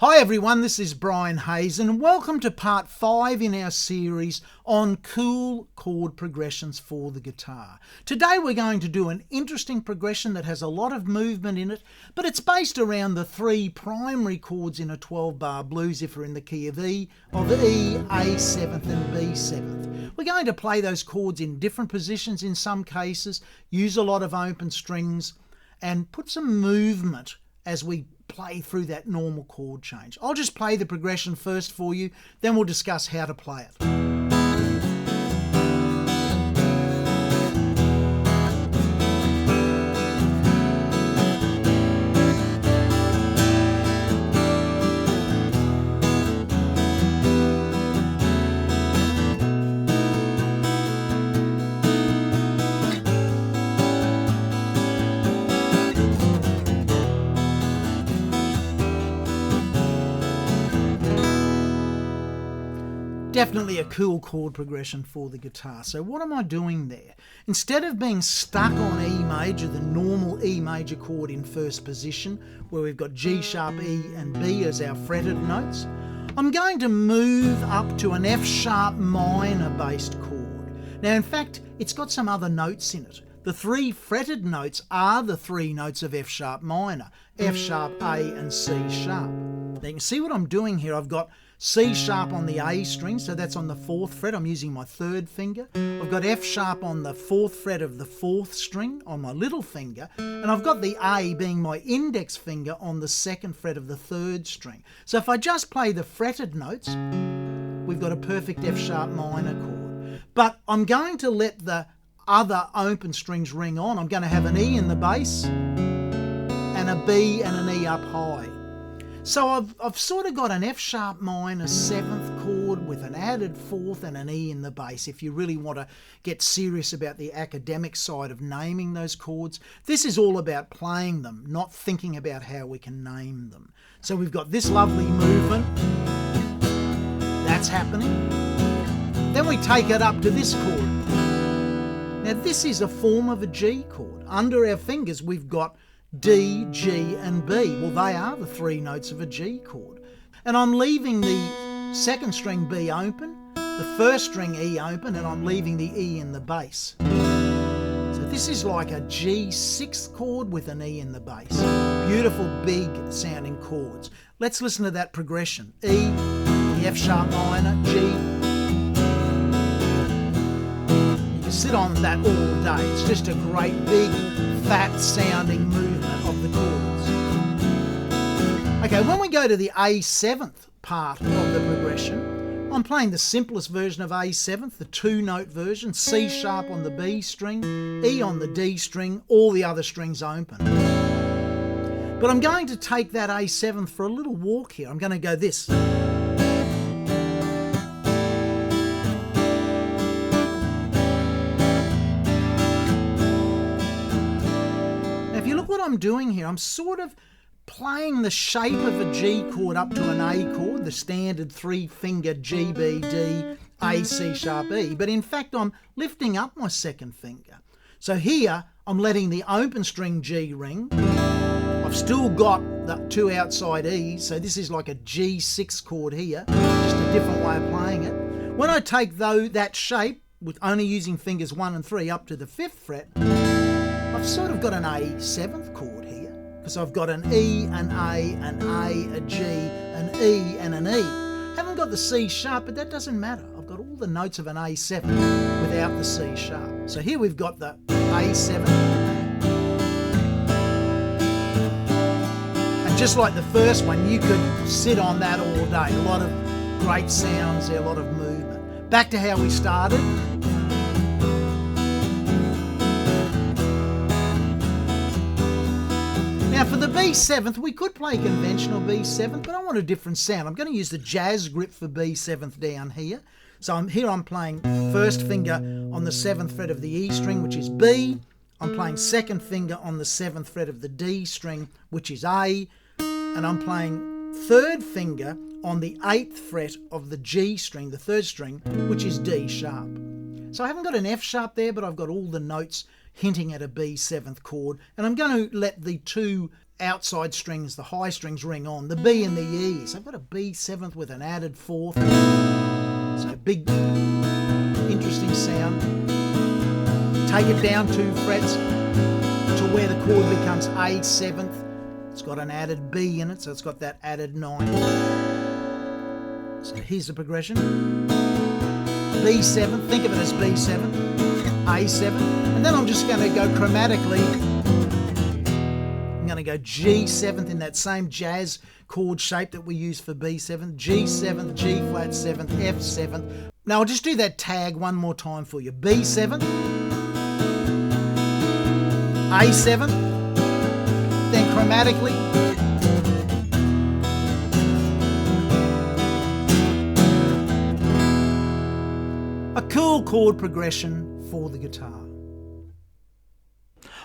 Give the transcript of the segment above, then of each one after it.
Hi everyone, this is Brian Hazen and welcome to part 5 in our series on cool chord progressions for the guitar. Today we're going to do an interesting progression that has a lot of movement in it, but it's based around the 3 primary chords in a 12-bar blues if we're in the key of E, of E, A7th and B7th. We're going to play those chords in different positions in some cases, use a lot of open strings and put some movement as we play through that normal chord change. I'll just play the progression first for you, then we'll discuss how to play it. Definitely a cool chord progression for the guitar. So what am I doing there? Instead of being stuck on E major, the normal E major chord in first position, where we've got G sharp, E and B as our fretted notes, I'm going to move up to an F sharp minor based chord. Now in fact, it's got some other notes in it. The 3 fretted notes are the 3 notes of F sharp minor, F sharp, A and C sharp. Now you can see what I'm doing here. I've got C sharp on the A string, so that's on the 4th fret. I'm using my 3rd finger. I've got F sharp on the 4th fret of the 4th string on my little finger, and I've got the A being my index finger on the 2nd fret of the 3rd string. So if I just play the fretted notes, we've got a perfect F sharp minor chord. But I'm going to let the other open strings ring on. I'm going to have an E in the bass and a B and an E up high. So I've sort of got an F sharp minor 7th chord with an added 4th and an E in the bass. If you really want to get serious about the academic side of naming those chords, this is all about playing them, not thinking about how we can name them. So we've got this lovely movement. That's happening. Then we take it up to this chord. Now this is a form of a G chord. Under our fingers we've got D, G and B. Well, they are the 3 notes of a G chord. And I'm leaving the 2nd string B open, the 1st string E open, and I'm leaving the E in the bass. So this is like a G6 chord with an E in the bass. Beautiful, big sounding chords. Let's listen to that progression. E, the F sharp minor, G. You can sit on that all day. It's just a great, big, fat sounding movement of the chords. Okay, when we go to the A7th part of the progression, I'm playing the simplest version of A7th, the 2-note version, C sharp on the B string, E on the D string, all the other strings open. But I'm going to take that A7th for a little walk here. I'm going to go this. What I'm doing here, I'm sort of playing the shape of a G chord up to an A chord, the standard 3-finger G, B, D, A, C sharp, E, but in fact I'm lifting up my 2nd finger. So here I'm letting the open string G ring. I've still got the 2 outside E's, so this is like a G6 chord here, just a different way of playing it. When I take that shape, with only using fingers 1 and 3 up to the 5th fret, I've sort of got an A7th chord here, because I've got an E, an A, an A, a G, an E and an E. Haven't got the C sharp, but that doesn't matter. I've got all the notes of an A7 without the C sharp. So here we've got the A7. And just like the first one, you could sit on that all day. A lot of great sounds there, a lot of movement. Back to how we started. Now for the B7th, we could play conventional B7th, but I want a different sound. I'm going to use the jazz grip for B7th down here. So I'm playing 1st finger on the 7th fret of the E string, which is B. I'm playing 2nd finger on the 7th fret of the D string, which is A. And I'm playing 3rd finger on the 8th fret of the G string, the 3rd string, which is D sharp. So I haven't got an F sharp there, but I've got all the notes hinting at a B7th chord, and I'm going to let the 2 outside strings, the high strings ring on, the B and the E. So I've got a B seventh with an added fourth. So big, interesting sound. Take it down 2 frets to where the chord becomes A seventh. It's got an added B in it, so it's got that added 9. So here's the progression. B7, think of it as B7, A7, and then I'm just going to go chromatically. I'm going to go G7th in that same jazz chord shape that we use for B7, G7th, G flat 7th, F7th. Now I'll just do that tag one more time for you. B7, A7, then chromatically. A cool chord progression for the guitar.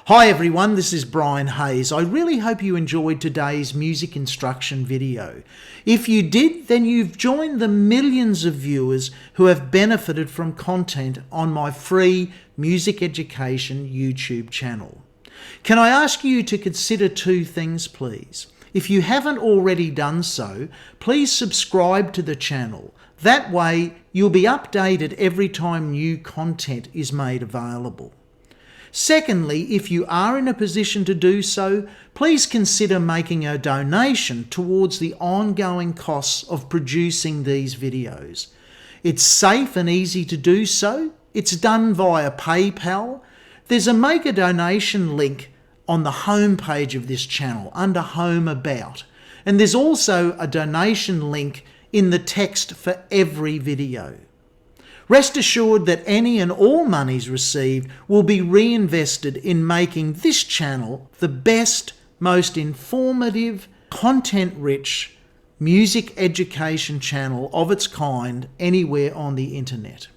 Hi everyone, this is Brian Hayes. I really hope you enjoyed today's music instruction video. If you did, then you've joined the millions of viewers who have benefited from content on my free music education YouTube channel. Can I ask you to consider 2 things, please? If you haven't already done so, please subscribe to the channel. That way, you'll be updated every time new content is made available. Secondly, if you are in a position to do so, please consider making a donation towards the ongoing costs of producing these videos. It's safe and easy to do so. It's done via PayPal. There's a Make a Donation link on the home page of this channel under Home About. And there's also a donation link in the text for every video. Rest assured that any and all monies received will be reinvested in making this channel the best, most informative, content-rich music education channel of its kind anywhere on the internet.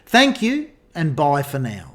Thank you and bye for now.